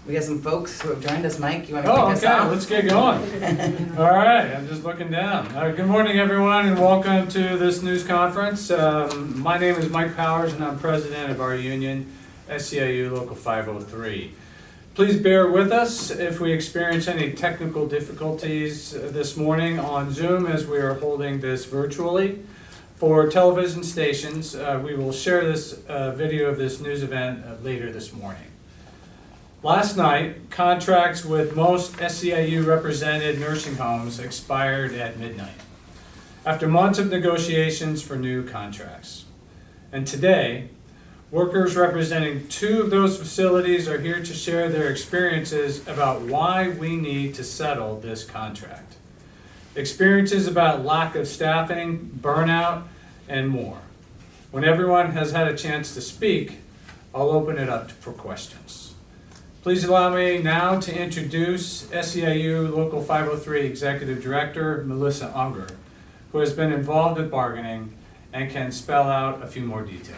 We got some folks who have joined us. Mike, you want to kick us off? Let's get going. All right, I'm just looking down. Good morning, everyone, and welcome to this news conference. My name is Mike Powers, and I'm president of our union, SEIU Local 503. Please bear with us if we experience any technical difficulties this morning on Zoom as we are holding this virtually. For television stations, we will share this video of this news event later this morning. Last night, contracts with most SEIU-represented nursing homes expired at midnight, after months of negotiations for new contracts. And today, workers representing 2 of those facilities are here to share their experiences about why we need to settle this contract. Experiences about lack of staffing, burnout, and more. When everyone has had a chance to speak, I'll open it up for questions. Please allow me now to introduce SEIU Local 503 Executive Director, Melissa Unger, who has been involved with bargaining and can spell out a few more details.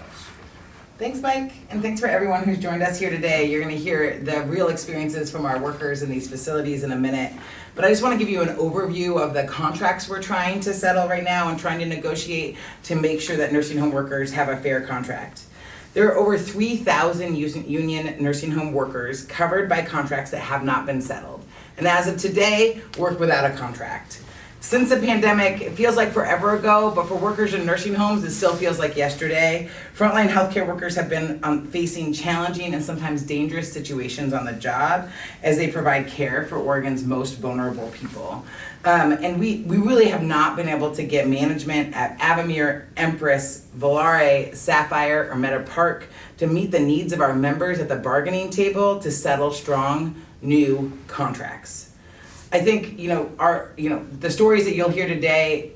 Thanks, Mike, and thanks for everyone who's joined us here today. You're going to hear the real experiences from our workers in these facilities in a minute. But I just want to give you an overview of the contracts we're trying to settle right now and trying to negotiate to make sure that nursing home workers have a fair contract. There are over 3,000 union nursing home workers covered by contracts that have not been settled, and as of today, work without a contract. Since the pandemic, it feels like forever ago, but for workers in nursing homes, it still feels like yesterday. Frontline healthcare workers have been facing challenging and sometimes dangerous situations on the job as they provide care for Oregon's most vulnerable people. And we really have not been able to get management at Avamere, Empress, Volare, Sapphire, or Meadow Park to meet the needs of our members at the bargaining table to settle strong new contracts. I think, the stories that you'll hear today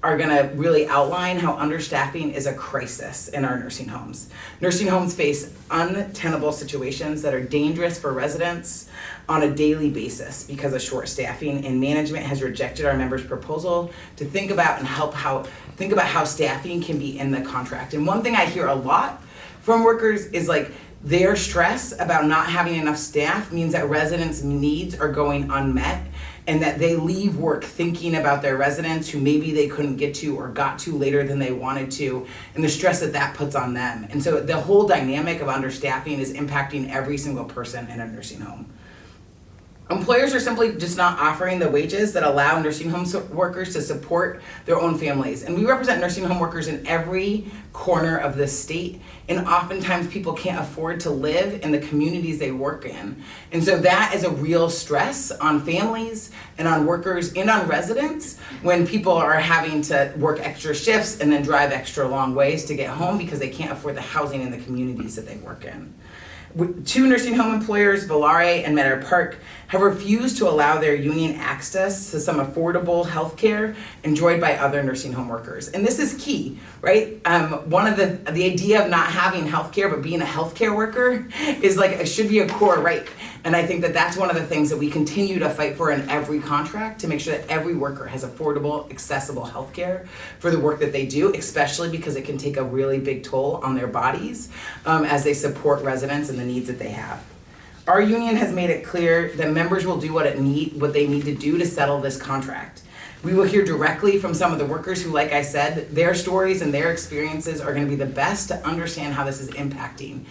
are gonna really outline how understaffing is a crisis in our nursing homes. Nursing homes face untenable situations that are dangerous for residents on a daily basis because of short staffing, and management has rejected our members' proposal to think about how staffing can be in the contract. And one thing I hear a lot from workers is their stress about not having enough staff means that residents' needs are going unmet, and that they leave work thinking about their residents who maybe they couldn't get to or got to later than they wanted to, and the stress that puts on them. And so the whole dynamic of understaffing is impacting every single person in a nursing home. Employers are simply just not offering the wages that allow nursing home workers to support their own families. And we represent nursing home workers in every corner of this state. And oftentimes people can't afford to live in the communities they work in. And so that is a real stress on families and on workers and on residents when people are having to work extra shifts and then drive extra long ways to get home because they can't afford the housing in the communities that they work in. 2 nursing home employers, Volare and Meadow Park, have refused to allow their union access to some affordable health care enjoyed by other nursing home workers. And this is key, right? One of the idea of not having health care but being a healthcare worker is it should be a core right. And I think that that's one of the things that we continue to fight for in every contract, to make sure that every worker has affordable, accessible health care for the work that they do, especially because it can take a really big toll on their bodies as they support residents and the needs that they have. Our union has made it clear that members will do what they need to do to settle this contract. We will hear directly from some of the workers who, like I said, their stories and their experiences are going to be the best to understand how this is impacting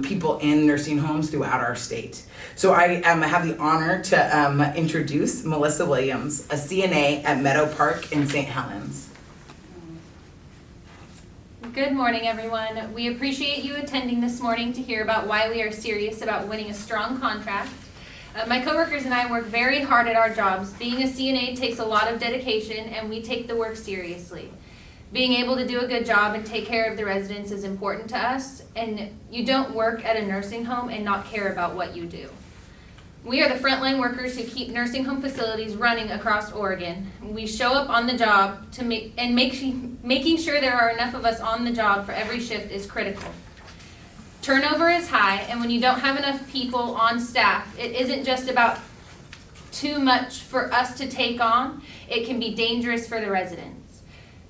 people in nursing homes throughout our state. So I have the honor to introduce Melissa Williams, a CNA at Meadow Park in St. Helens. Good morning, everyone. We appreciate you attending this morning to hear about why we are serious about winning a strong contract. My coworkers and I work very hard at our jobs. Being a CNA takes a lot of dedication, and we take the work seriously. Being able to do a good job and take care of the residents is important to us, and you don't work at a nursing home and not care about what you do. We are the frontline workers who keep nursing home facilities running across Oregon. We show up on the job to making sure there are enough of us on the job for every shift is critical. Turnover is high, and when you don't have enough people on staff, it isn't just about too much for us to take on. It can be dangerous for the residents.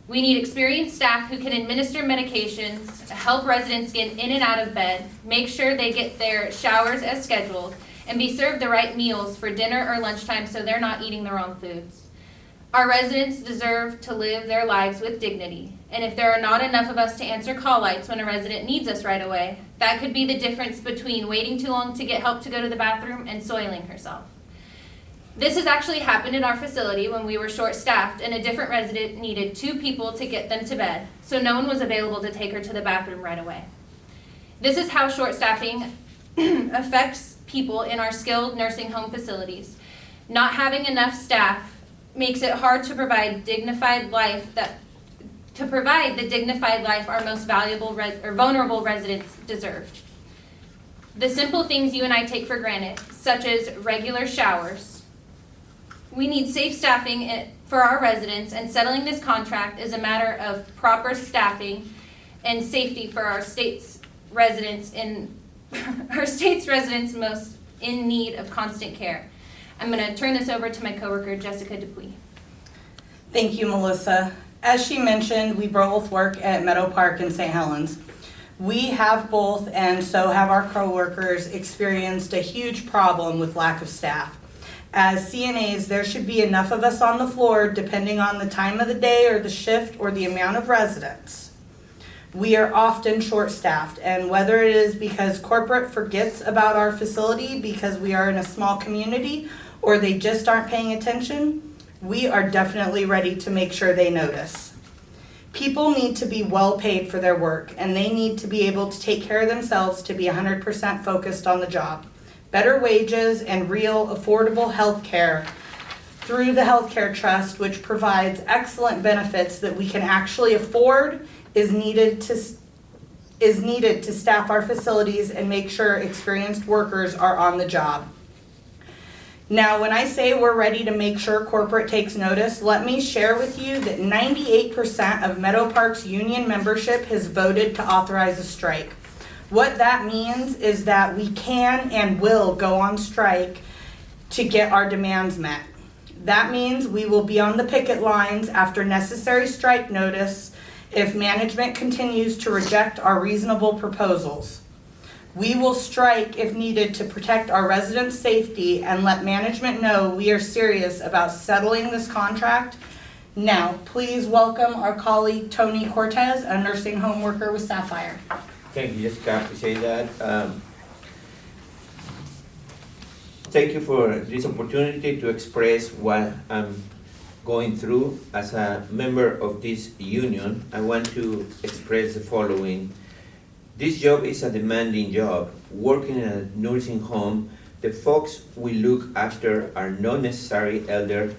We need experienced staff who can administer medications, help residents get in and out of bed, make sure they get their showers as scheduled, and be served the right meals for dinner or lunchtime so they're not eating the wrong foods. Our residents deserve to live their lives with dignity, and if there are not enough of us to answer call lights when a resident needs us right away, that could be the difference between waiting too long to get help to go to the bathroom and soiling herself. This has actually happened in our facility when we were short-staffed and a different resident needed 2 people to get them to bed, so no one was available to take her to the bathroom right away. This is how short-staffing affects people in our skilled nursing home facilities. Not having enough staff makes it hard to provide the dignified life our most valuable or vulnerable residents deserve. The simple things you and I take for granted, such as regular showers. We need safe staffing for our residents, and settling this contract is a matter of proper staffing and safety for our state's residents most in need of constant care. I'm going to turn this over to my coworker, Jessica Dupuy. Thank you, Melissa. As she mentioned, we both work at Meadow Park and St. Helens. We have both, and so have our coworkers, experienced a huge problem with lack of staff. As CNAs, there should be enough of us on the floor depending on the time of the day or the shift or the amount of residents. We are often short-staffed, and whether it is because corporate forgets about our facility because we are in a small community or they just aren't paying attention, we are definitely ready to make sure they notice. People need to be well paid for their work, and they need to be able to take care of themselves to be 100% focused on the job. Better wages and real affordable health care through the Healthcare Trust, which provides excellent benefits that we can actually afford, is needed to staff our facilities and make sure experienced workers are on the job. Now, when I say we're ready to make sure corporate takes notice, let me share with you that 98% of Meadow Park's union membership has voted to authorize a strike. What that means is that we can and will go on strike to get our demands met. That means we will be on the picket lines after necessary strike notice if management continues to reject our reasonable proposals. We will strike if needed to protect our residents' safety and let management know we are serious about settling this contract. Now, please welcome our colleague Tony Cortez, a nursing home worker with Sapphire. Thank you, Jessica. I appreciate that. Thank you for this opportunity to express what I'm going through. As a member of this union, I want to express the following. This job is a demanding job. Working in a nursing home, the folks we look after are not necessarily elder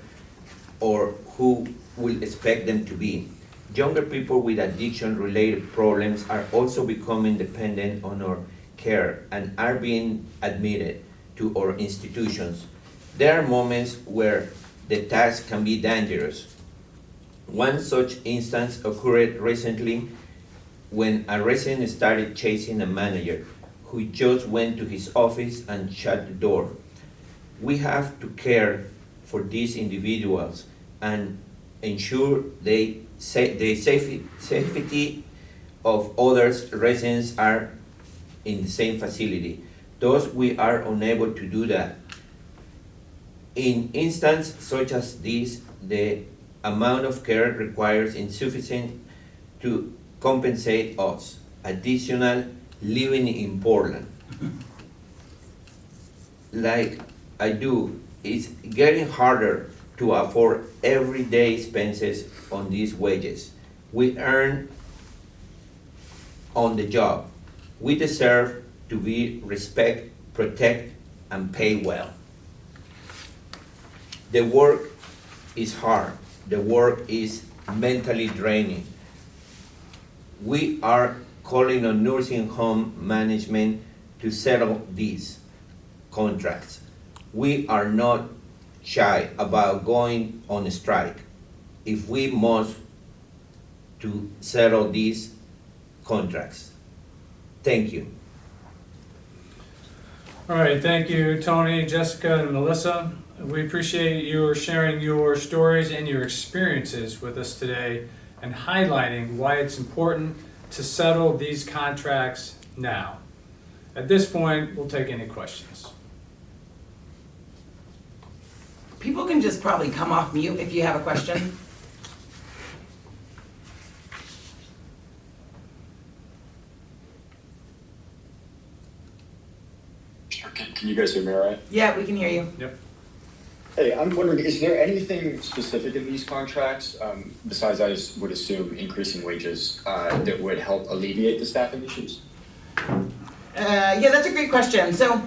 or who we expect them to be. Younger people with addiction-related problems are also becoming dependent on our care and are being admitted to our institutions. There are moments where the task can be dangerous. One such instance occurred recently when a resident started chasing a manager who just went to his office and shut the door. We have to care for these individuals and ensure the safety of others residents are in the same facility. Thus, we are unable to do that. In instances such as this, the amount of care requires insufficient to compensate us. Additional, living in Portland, like I do, it's getting harder to afford everyday expenses on these wages. We earn on the job. We deserve to be respected, protected, and paid well. The work is hard. The work is mentally draining. We are calling on nursing home management to settle these contracts. We are not shy about going on a strike if we must to settle these contracts. Thank you. All right, thank you, Tony, Jessica, and Melissa. We appreciate you sharing your stories and your experiences with us today and highlighting why it's important to settle these contracts now. At this point, we'll take any questions. People can just probably come off mute if you have a question. Sure. Can you guys hear me all right? Yeah, we can hear you. Yep. Hey, I'm wondering, is there anything specific in these contracts, besides I would assume increasing wages, that would help alleviate the staffing issues? Yeah, that's a great question. So,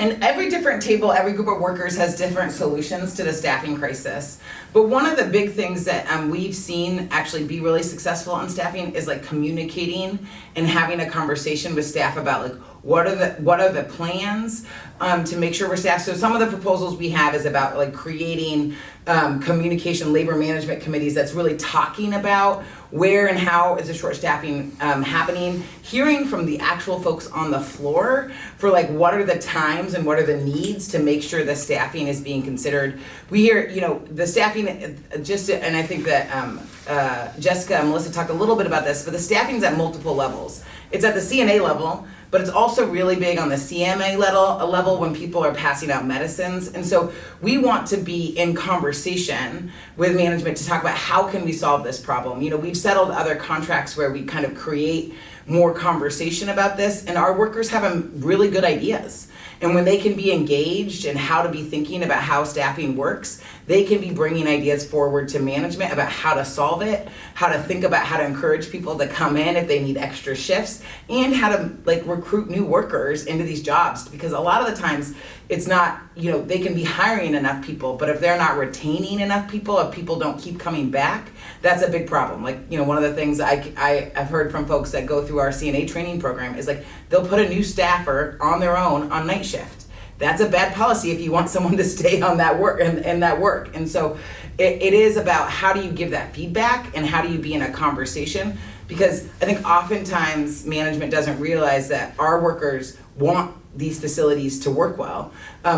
and every different table, every group of workers has different solutions to the staffing crisis. But one of the big things that we've seen actually be really successful on staffing is like communicating and having a conversation with staff about like what are the plans to make sure we're staffed. So some of the proposals we have is about like creating communication labor management committees that's really talking about where and how is the short staffing happening, hearing from the actual folks on the floor for like what are the times and what are the needs to make sure the staffing is being considered. We hear, the staffing, and I think that Jessica and Melissa talked a little bit about this, but the staffing's at multiple levels. It's at the CNA level, but it's also really big on the CMA level when people are passing out medicines. And so we want to be in conversation with management to talk about how can we solve this problem. We've settled other contracts where we kind of create more conversation about this, and our workers have really good ideas. And when they can be engaged in how to be thinking about how staffing works, they can be bringing ideas forward to management about how to solve it, how to think about how to encourage people to come in if they need extra shifts, and how to recruit new workers into these jobs. Because a lot of the times it's not, they can be hiring enough people, but if they're not retaining enough people, if people don't keep coming back, that's a big problem. One of the things I've heard from folks that go through our CNA training program is they'll put a new staffer on their own on night shift. That's a bad policy if you want someone to stay on that work and that work. And so it is about how do you give that feedback and how do you be in a conversation? Because I think oftentimes management doesn't realize that our workers want these facilities to work well.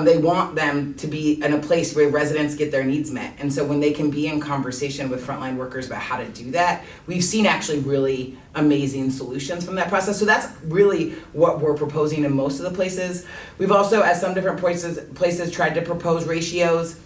They want them to be in a place where residents get their needs met. And so when they can be in conversation with frontline workers about how to do that, we've seen actually really amazing solutions from that process. So that's really what we're proposing in most of the places. We've also, at some different places tried to propose ratios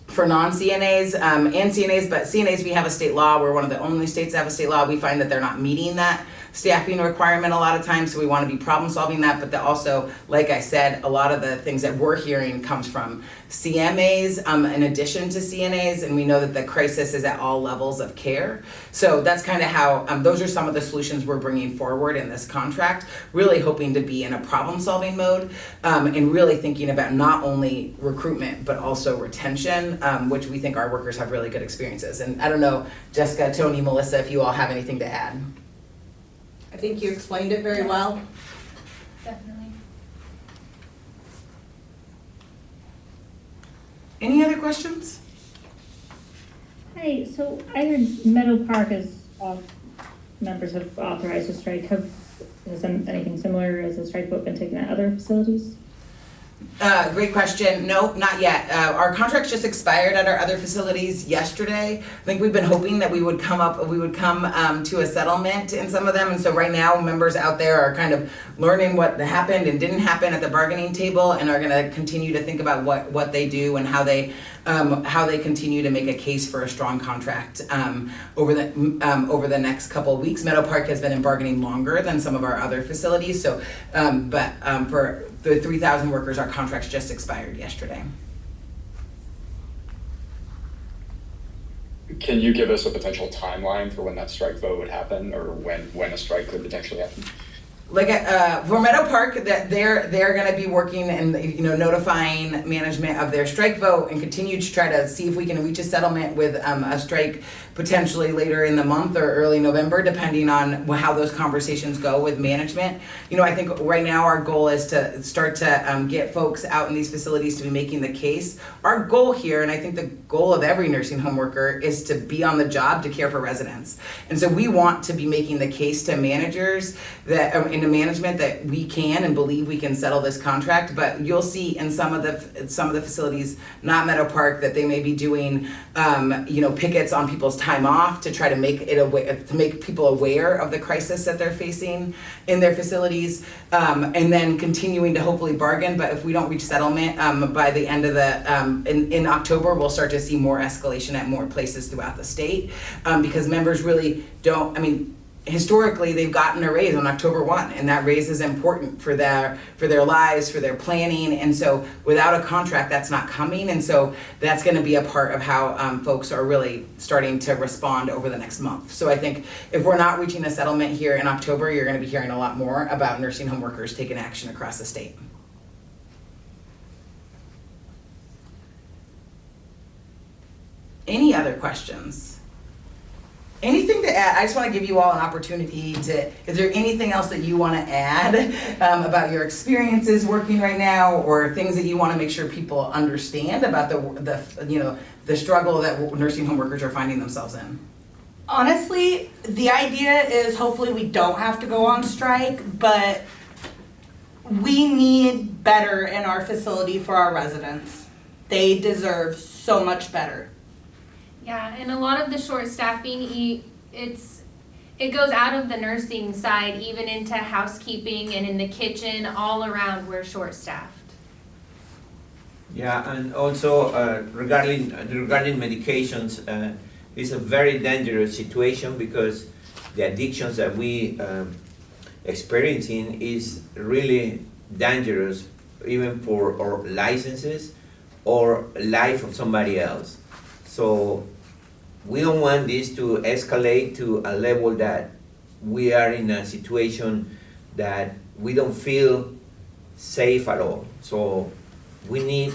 for non-CNAs and CNAs, but CNAs, we have a state law. We're one of the only states that have a state law. We find that they're not meeting that staffing requirement a lot of times, so we want to be problem solving that. But also, like I said, a lot of the things that we're hearing comes from CMAs in addition to CNAs, and we know that the crisis is at all levels of care. So that's kind of how, those are some of the solutions we're bringing forward in this contract, really hoping to be in a problem solving mode and really thinking about not only recruitment, but also retention, which we think our workers have really good experiences. And I don't know, Jessica, Tony, Melissa, if you all have anything to add. I think you explained it very well. Definitely. Any other questions? Hi, so I heard Meadow Park is members have authorized a strike. Has anything similar as a strike vote been taken at other facilities? Great question. No, not yet. Our contracts just expired at our other facilities yesterday. I think we've been hoping that we would come to a settlement in some of them. And so right now, members out there are kind of learning what happened and didn't happen at the bargaining table, and are going to continue to think about what they do and how they continue to make a case for a strong contract over the next couple of weeks. Meadow Park has been in bargaining longer than some of our other facilities. So, for the 3,000 workers, our contracts just expired yesterday. Can you give us a potential timeline for when that strike vote would happen, or when a strike could potentially happen? For Meadow Park, that they're going to be working and notifying management of their strike vote and continue to try to see if we can reach a settlement with a strike potentially later in the month or early November, depending on how those conversations go with management. I think right now our goal is to start to get folks out in these facilities to be making the case. Our goal here, and I think the goal of every nursing home worker, is to be on the job to care for residents. And so we want to be making the case to managers that into management that we can and believe we can settle this contract. But you'll see in some of the facilities, not Meadow Park, that they may be doing pickets on people's time time off to try to make people aware of the crisis that they're facing in their facilities, and then continuing to hopefully bargain. But if we don't reach settlement by the end of in October, we'll start to see more escalation at more places throughout the state, because members really don't. I mean, historically, they've gotten a raise on October 1, and that raise is important for their lives, for their planning, and so without a contract, that's not coming, and so that's going to be a part of how folks are really starting to respond over the next month. So I think if we're not reaching a settlement here in October, you're going to be hearing a lot more about nursing home workers taking action across the state. Any other questions? Anything to add? I just want to give you all an opportunity to, is there anything else that you want to add about your experiences working right now, or things that you want to make sure people understand about the struggle that nursing home workers are finding themselves in? Honestly, the idea is hopefully we don't have to go on strike, but we need better in our facility for our residents. They deserve so much better. Yeah, and a lot of the short staffing, it goes out of the nursing side, even into housekeeping and in the kitchen, all around we're short staffed. Yeah, and also regarding medications, it's a very dangerous situation because the addictions that we experiencing is really dangerous, even for our licenses or life of somebody else. So we don't want this to escalate to a level that we are in a situation that we don't feel safe at all. So we need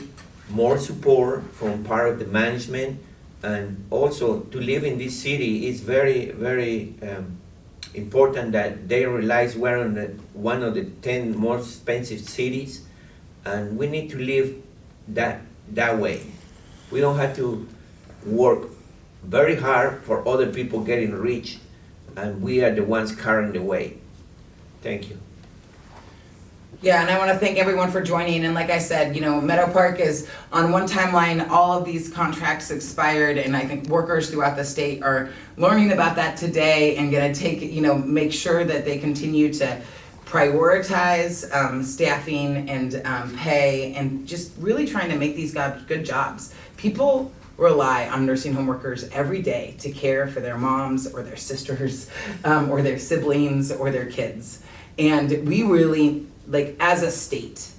more support from part of the management, and also to live in this city is very, very important that they realize we're in one of the 10 most expensive cities, and we need to live that way. We don't have to work very hard for other people getting rich, and we are the ones carrying the weight. Thank you. Yeah, and I want to thank everyone for joining. And like I said, Meadow Park is on one timeline. All of these contracts expired, and I think workers throughout the state are learning about that today and going to make sure that they continue to prioritize staffing and pay, and just really trying to make these good jobs. People rely on nursing home workers every day to care for their moms or their sisters or their siblings or their kids. And we really, as a state,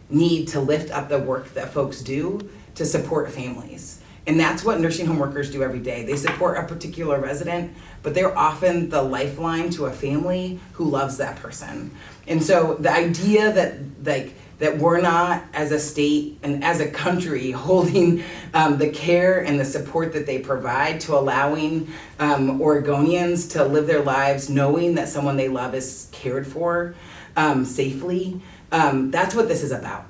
need to lift up the work that folks do to support families. And that's what nursing home workers do every day. They support a particular resident, but they're often the lifeline to a family who loves that person. And so the idea that we're not, as a state and as a country, holding the care and the support that they provide to allowing Oregonians to live their lives knowing that someone they love is cared for safely, that's what this is about.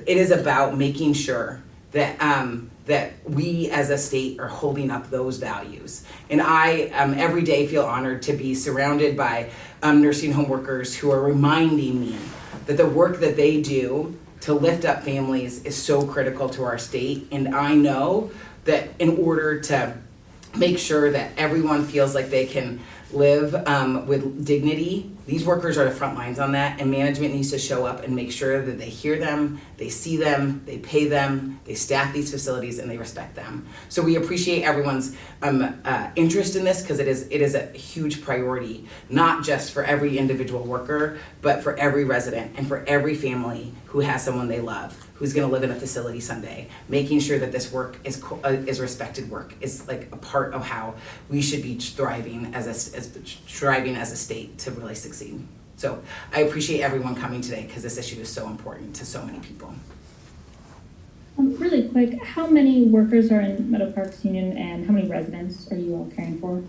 It is about making sure that we as a state are holding up those values. And I every day feel honored to be surrounded by nursing home workers who are reminding me that the work that they do to lift up families is so critical to our state. And I know that in order to make sure that everyone feels like they can live with dignity, these workers are the front lines on that, and management needs to show up and make sure that they hear them, they see them, they pay them, they staff these facilities, and they respect them. So we appreciate everyone's interest in this, because it is a huge priority, not just for every individual worker, but for every resident and for every family who has someone they love, who's going to live in a facility someday. Making sure that this work is respected work is like a part of how we should be striving as a state to really succeed. So I appreciate everyone coming today, because this issue is so important to so many people. Really quick, how many workers are in Meadow Parks Union, and how many residents are you all caring for?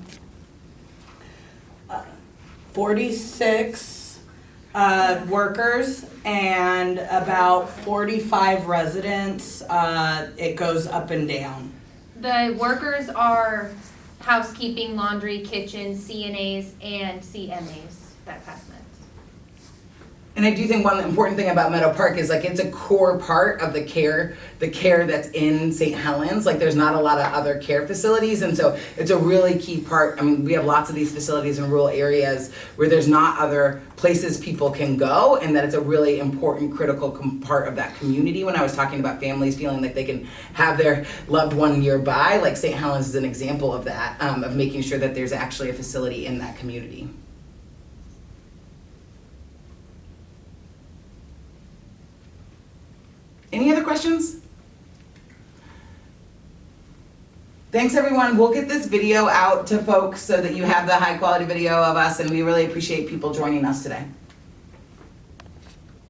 46 workers and about 45 residents. It goes up and down. The workers are housekeeping, laundry, kitchen, CNAs, and CMAs that pass meds. And I do think one important thing about Meadow Park is like it's a core part of the care that's in St. Helens. Like there's not a lot of other care facilities, and so it's a really key part. I mean, we have lots of these facilities in rural areas where there's not other places people can go, and that it's a really important, critical part of that community. When I was talking about families feeling like they can have their loved one nearby, like St. Helens is an example of that, of making sure that there's actually a facility in that community. Any other questions? Thanks everyone. We'll get this video out to folks so that you have the high quality video of us, and we really appreciate people joining us today.